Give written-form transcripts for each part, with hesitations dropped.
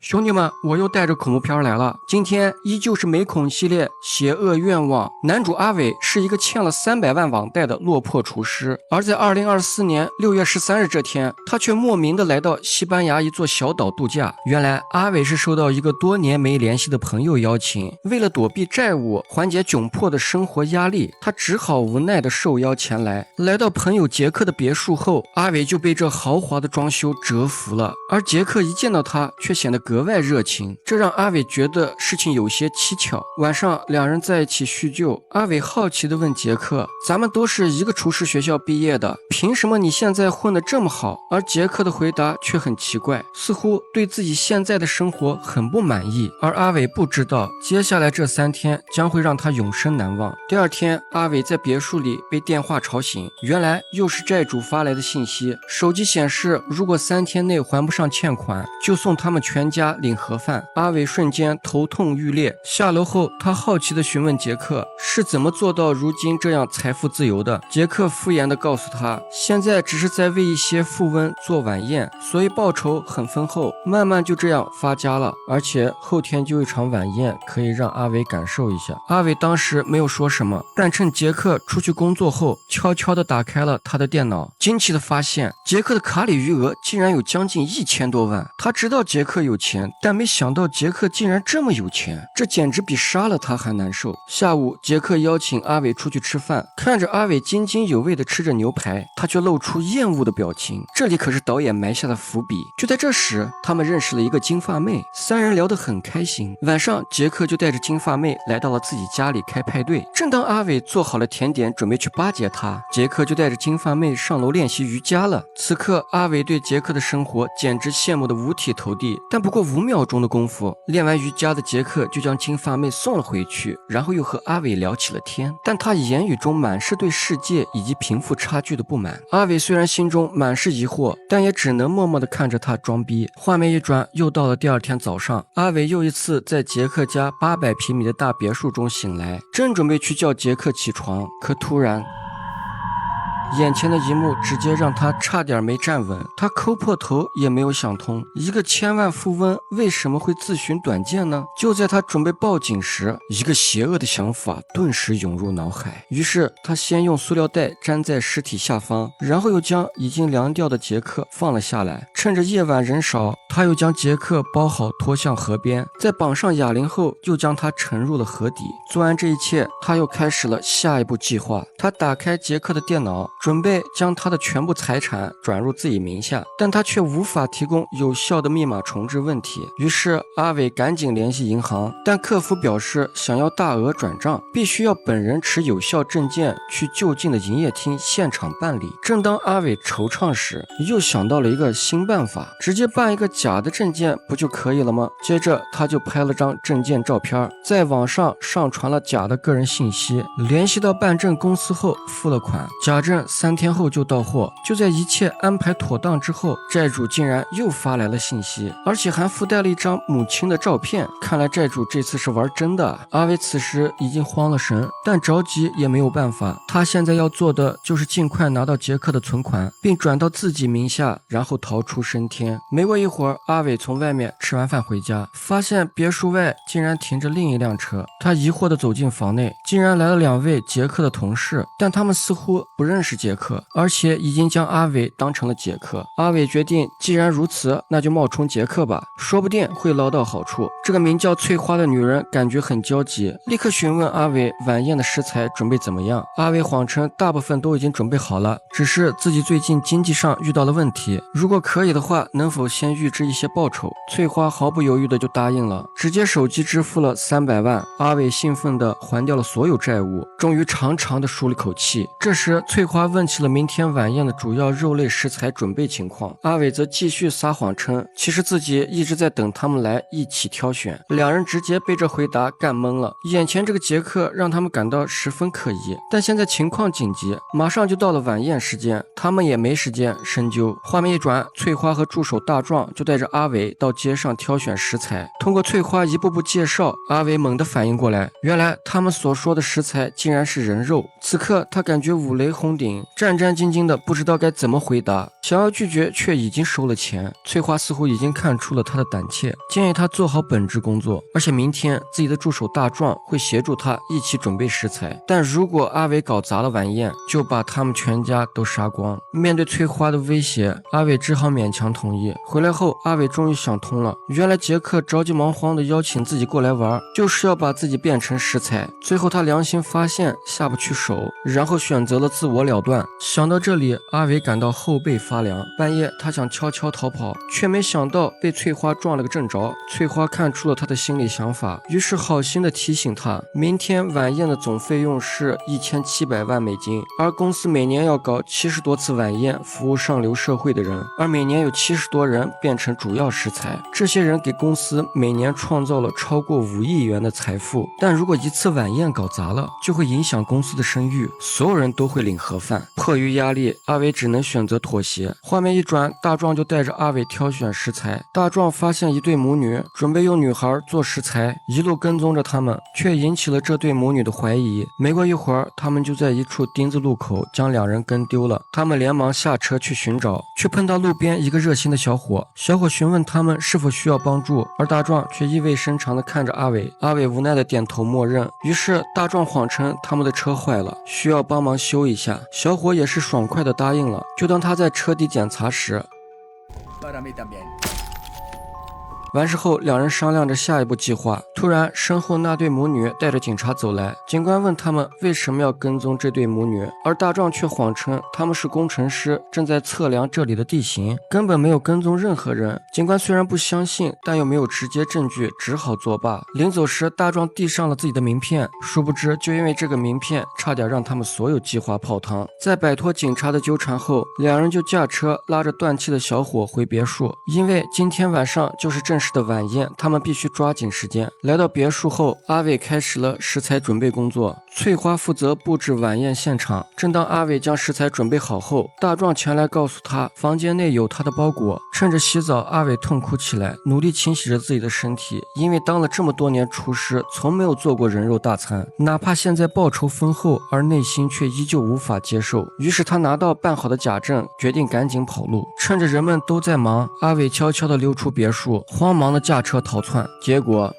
兄弟们，我又带着恐怖片来了。今天依旧是美恐系列邪恶愿望。男主阿伟是一个欠了300万网贷的落魄厨师，而在2024年6月13日这天，他却莫名的来到西班牙一座小岛度假。原来阿伟是受到一个多年没联系的朋友邀请，为了躲避债务，缓解窘迫的生活压力，他只好无奈的受邀前来。来到朋友杰克的别墅后，阿伟就被这豪华的装修折服了，而杰克一见到他却显得格外热情，这让阿伟觉得事情有些蹊跷。晚上两人在一起叙旧，阿伟好奇地问杰克：“咱们都是一个厨师学校毕业的，凭什么你现在混得这么好？”而杰克的回答却很奇怪，似乎对自己现在的生活很不满意。而阿伟不知道，接下来这3天将会让他永生难忘。第二天，阿伟在别墅里被电话吵醒，原来又是债主发来的信息。手机显示，如果3天内还不上欠款，就送他们全家领盒饭。阿伟瞬间头痛欲裂，下楼后他好奇地询问杰克是怎么做到如今这样财富自由的。杰克敷衍地告诉他，现在只是在为一些富翁做晚宴，所以报酬很丰厚，慢慢就这样发家了，而且后天就一场晚宴，可以让阿伟感受一下。阿伟当时没有说什么，但趁杰克出去工作后，悄悄地打开了他的电脑，惊奇地发现杰克的卡里余额竟然有将近1000多万。他知道杰克有钱，但没想到杰克竟然这么有钱，这简直比杀了他还难受。下午，杰克邀请阿伟出去吃饭，看着阿伟津津有味地吃着牛排，他却露出厌恶的表情。这里可是导演埋下的伏笔。就在这时，他们认识了一个金发妹，3人聊得很开心。晚上，杰克就带着金发妹来到了自己家里开派对。正当阿伟做好了甜点准备去巴结她，杰克就带着金发妹上楼练习瑜伽了。此刻，阿伟对杰克的生活简直羡慕得五体投地，但不过5秒钟的功夫，练完瑜伽的杰克就将金发妹送了回去，然后又和阿伟聊起了天。但他言语中满是对世界以及贫富差距的不满。阿伟虽然心中满是疑惑，但也只能默默地看着他装逼。画面一转，又到了第二天早上，阿伟又一次在杰克家800平米的大别墅中醒来，正准备去叫杰克起床，可突然眼前的一幕直接让他差点没站稳，他抠破头也没有想通，一个千万富翁为什么会自寻短见呢？就在他准备报警时，一个邪恶的想法顿时涌入脑海，于是他先用塑料袋粘在尸体下方，然后又将已经凉掉的杰克放了下来，趁着夜晚人少，他又将杰克包好拖向河边，在绑上哑铃后又将他沉入了河底。做完这一切，他又开始了下一步计划。他打开杰克的电脑，准备将他的全部财产转入自己名下，但他却无法提供有效的密码重置问题。于是阿伟赶紧联系银行，但客服表示想要大额转账，必须要本人持有效证件去就近的营业厅现场办理。正当阿伟惆怅时，又想到了一个新办法，直接办一个假的证件不就可以了吗？接着他就拍了张证件照片，在网上上传了假的个人信息，联系到办证公司后付了款，假证3天后就到货。就在一切安排妥当之后，债主竟然又发来了信息，而且还附带了一张母亲的照片。看来债主这次是玩真的。阿伟此时已经慌了神，但着急也没有办法，他现在要做的就是尽快拿到杰克的存款，并转到自己名下，然后逃出升天。没过一会儿，阿伟从外面吃完饭回家，发现别墅外竟然停着另一辆车。他疑惑地走进房内，竟然来了2位杰克的同事，但他们似乎不认识杰克，而且已经将阿伟当成了杰克。阿伟决定，既然如此，那就冒充杰克吧，说不定会捞到好处。这个名叫翠花的女人感觉很焦急，立刻询问阿伟晚宴的食材准备怎么样。阿伟谎称大部分都已经准备好了，只是自己最近经济上遇到了问题，如果可以的话，能否先预支一些报酬？翠花毫不犹豫的就答应了，直接手机支付了300万。阿伟兴奋的还掉了所有债务，终于长长的舒了口气。这时翠花问起了明天晚宴的主要肉类食材准备情况，阿伟则继续撒谎称其实自己一直在等他们来一起挑选。两人直接被这回答干懵了，眼前这个杰克让他们感到十分可疑，但现在情况紧急，马上就到了晚宴时间，他们也没时间深究。画面一转，翠花和助手大壮就带着阿伟到街上挑选食材。通过翠花一步步介绍，阿伟猛地反应过来，原来他们所说的食材竟然是人肉。此刻他感觉五雷轰顶，情，战战兢兢的不知道该怎么回答，想要拒绝却已经收了钱。翠花似乎已经看出了他的胆怯，建议他做好本职工作，而且明天自己的助手大壮会协助他一起准备食材，但如果阿伟搞砸了晚宴，就把他们全家都杀光。面对翠花的威胁，阿伟只好勉强同意。回来后，阿伟终于想通了，原来杰克着急忙慌的邀请自己过来玩，就是要把自己变成食材。最后他良心发现下不去手，然后选择了自我了断。想到这里，阿伟感到后背发凉。半夜他想悄悄逃跑，却没想到被翠花撞了个正着。翠花看出了他的心理想法，于是好心的提醒他，明天晚宴的总费用是1700万美金，而公司每年要搞70多次晚宴，服务上流社会的人，而每年有70多人变成主要食材。这些人给公司每年创造了超过5亿元的财富，但如果一次晚宴搞砸了，就会影响公司的声誉，所有人都会领盒饭。迫于压力，阿伟只能选择妥协。画面一转，大壮就带着阿伟挑选食材。大壮发现一对母女准备用女孩做食材，一路跟踪着他们，却引起了这对母女的怀疑。没过一会儿，他们就在一处丁字路口将两人跟丢了。他们连忙下车去寻找，却碰到路边一个热心的小伙。小伙询问他们是否需要帮助，而大壮却意味深长地看着阿伟。阿伟无奈地点头默认。于是大壮谎称他们的车坏了，需要帮忙修一下。小伙也是爽快地答应了。就当他在车底检查时，完事后，两人商量着下一步计划。突然，身后那对母女带着警察走来。警官问他们为什么要跟踪这对母女，而大壮却谎称他们是工程师，正在测量这里的地形，根本没有跟踪任何人。警官虽然不相信，但又没有直接证据，只好作罢。临走时，大壮递上了自己的名片，殊不知就因为这个名片，差点让他们所有计划泡汤。在摆脱警察的纠缠后，两人就驾车拉着断气的小伙回别墅，因为今天晚上就是正式的晚宴，他们必须抓紧时间。来到别墅后，阿伟开始了食材准备工作，翠花负责布置晚宴现场。正当阿伟将食材准备好后，大壮前来告诉他房间内有他的包裹。趁着洗澡，阿伟痛哭起来，努力清洗着自己的身体，因为当了这么多年厨师，从没有做过人肉大餐，哪怕现在报酬丰厚，而内心却依旧无法接受。于是他拿到办好的假证，决定赶紧跑路。趁着人们都在忙，阿伟悄悄地溜出别墅，慌忙地驾车逃窜。结果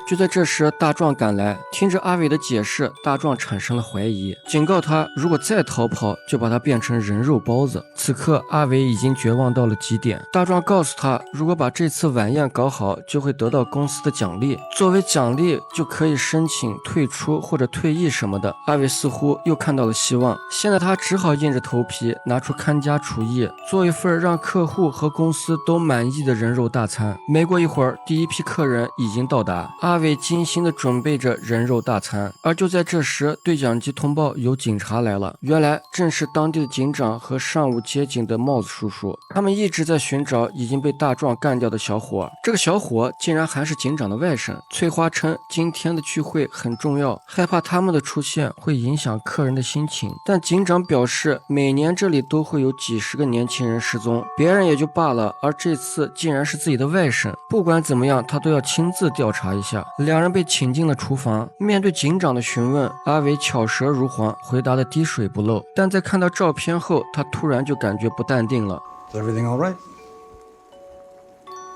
就在这时，大壮赶来，听着阿伟的解释，大壮产生了怀疑，警告他如果再逃跑，就把他变成人肉包子。此刻，阿伟已经绝望到了极点。大壮告诉他，如果把这次晚宴搞好，就会得到公司的奖励，作为奖励就可以申请退出或者退役什么的。阿伟似乎又看到了希望，现在他只好硬着头皮拿出看家厨艺，做一份让客户和公司都满意的人肉大餐。没过一会儿，第一批客人已经到达，阿伟精心地准备着人肉大餐。而就在这时，对讲机通报有警察来了，原来正是当地的警长和上午接警的帽子叔叔，他们一直在寻找已经被大壮干掉的小伙。这个小伙竟然还是警长的外甥。翠花称今天的聚会很重要，害怕他们的出现会影响客人的心情，但警长表示每年这里都会有几十个年轻人失踪，别人也就罢了，而这次竟然是自己的外甥，不管怎么样他都要亲自调查一下。两人被请进了厨房，面对警长的询问，阿伟巧舌如簧，回答的滴水不漏。但在看到照片后，他突然就感觉不淡定了。 Is everything all right?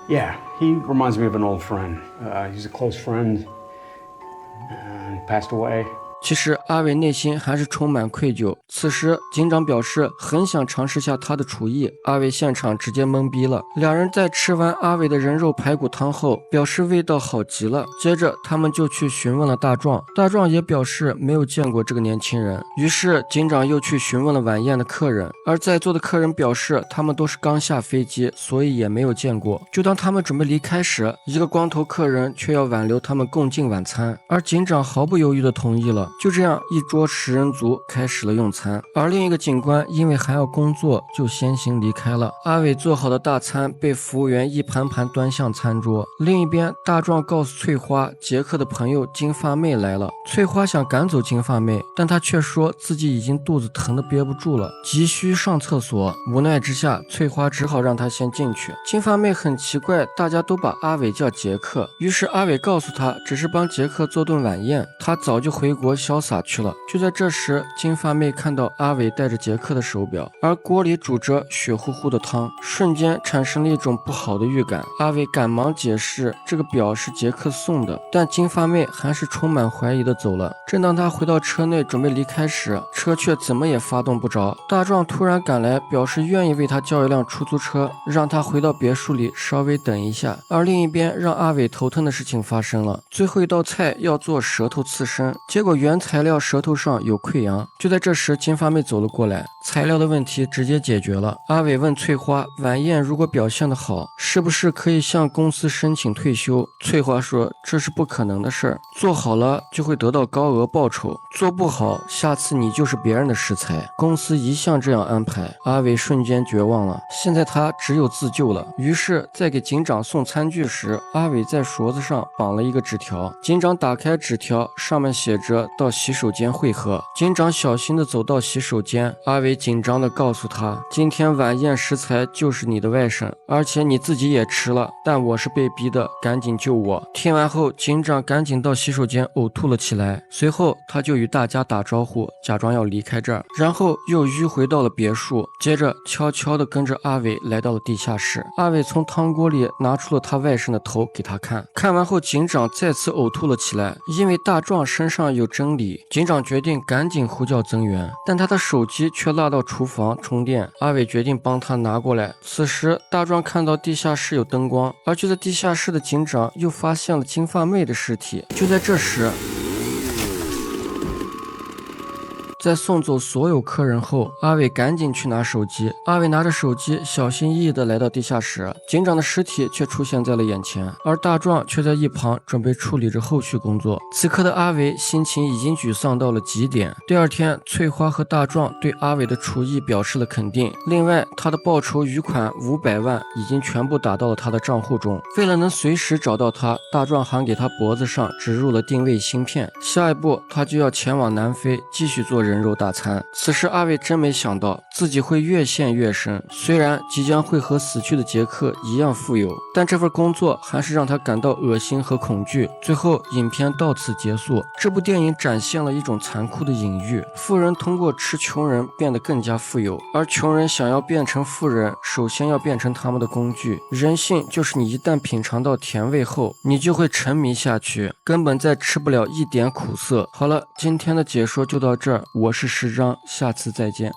Yeah, he reminds me of an old friend. He's a close friend. He passed away. 其实阿伟内心还是充满愧疚。此时警长表示很想尝试下他的厨艺，阿伟现场直接懵逼了。两人在吃完阿伟的人肉排骨汤后，表示味道好极了。接着他们就去询问了大壮，大壮也表示没有见过这个年轻人。于是警长又去询问了晚宴的客人，而在座的客人表示他们都是刚下飞机，所以也没有见过。就当他们准备离开时，一个光头客人却要挽留他们共进晚餐，而警长毫不犹豫地同意了。就这样，一桌10人族开始了用餐，而另一个警官因为还要工作，就先行离开了。阿伟做好的大餐被服务员一盘盘端向餐桌。另一边，大壮告诉翠花，杰克的朋友金发妹来了。翠花想赶走金发妹，但她却说自己已经肚子疼得憋不住了，急需上厕所。无奈之下，翠花只好让她先进去。金发妹很奇怪，大家都把阿伟叫杰克，于是阿伟告诉她，只是帮杰克做顿晚宴，他早就回国潇洒去了。就在这时，金发妹看到阿伟带着杰克的手表，而锅里煮着血乎乎的汤，瞬间产生了一种不好的预感。阿伟赶忙解释这个表是杰克送的，但金发妹还是充满怀疑的走了。正当他回到车内准备离开时，车却怎么也发动不着。大壮突然赶来，表示愿意为他叫一辆出租车，让他回到别墅里稍微等一下。而另一边让阿伟头疼的事情发生了，最后一道菜要做舌头刺身，结果原材料舌头上有溃疡。就在这时，金发妹走了过来，材料的问题直接解决了。阿伟问翠花，晚宴如果表现得好，是不是可以向公司申请退休？翠花说这是不可能的事儿，做好了就会得到高额报酬，做不好下次你就是别人的食材，公司一向这样安排。阿伟瞬间绝望了，现在他只有自救了。于是在给警长送餐具时，阿伟在脖子上绑了一个纸条，警长打开纸条，上面写着到洗手间汇合。警长小心地走到洗手间，阿伟紧张地告诉他，今天晚宴食材就是你的外甥，而且你自己也吃了，但我是被逼的，赶紧救我。听完后，警长赶紧到洗手间呕吐了起来，随后他就与大家打招呼，假装要离开这儿，然后又迂回到了别墅，接着悄悄地跟着阿伟来到了地下室。阿伟从汤锅里拿出了他外甥的头给他看，看完后警长再次呕吐了起来。因为大壮身上有真理，警长决定赶紧呼叫增援，但他的手机却落到厨房充电。阿伟决定帮他拿过来。此时大壮看到地下室有灯光，而就在地下室的警长又发现了金发妹的尸体。就在这时，在送走所有客人后，阿伟赶紧去拿手机。阿伟拿着手机，小心翼翼地来到地下室，警长的尸体却出现在了眼前，而大壮却在一旁准备处理着后续工作。此刻的阿伟心情已经沮丧到了极点。第二天，翠花和大壮对阿伟的厨艺表示了肯定，另外他的报酬余款500万已经全部打到了他的账户中。为了能随时找到他，大壮还给他脖子上植入了定位芯片，下一步他就要前往南非继续做人肉大餐。此时阿伟真没想到自己会越陷越深，虽然即将会和死去的杰克一样富有，但这份工作还是让他感到恶心和恐惧。最后影片到此结束。这部电影展现了一种残酷的隐喻，富人通过吃穷人变得更加富有，而穷人想要变成富人，首先要变成他们的工具。人性就是你一旦品尝到甜味后，你就会沉迷下去，根本再吃不了一点苦涩。好了，今天的解说就到这儿，我是石章，下次再见。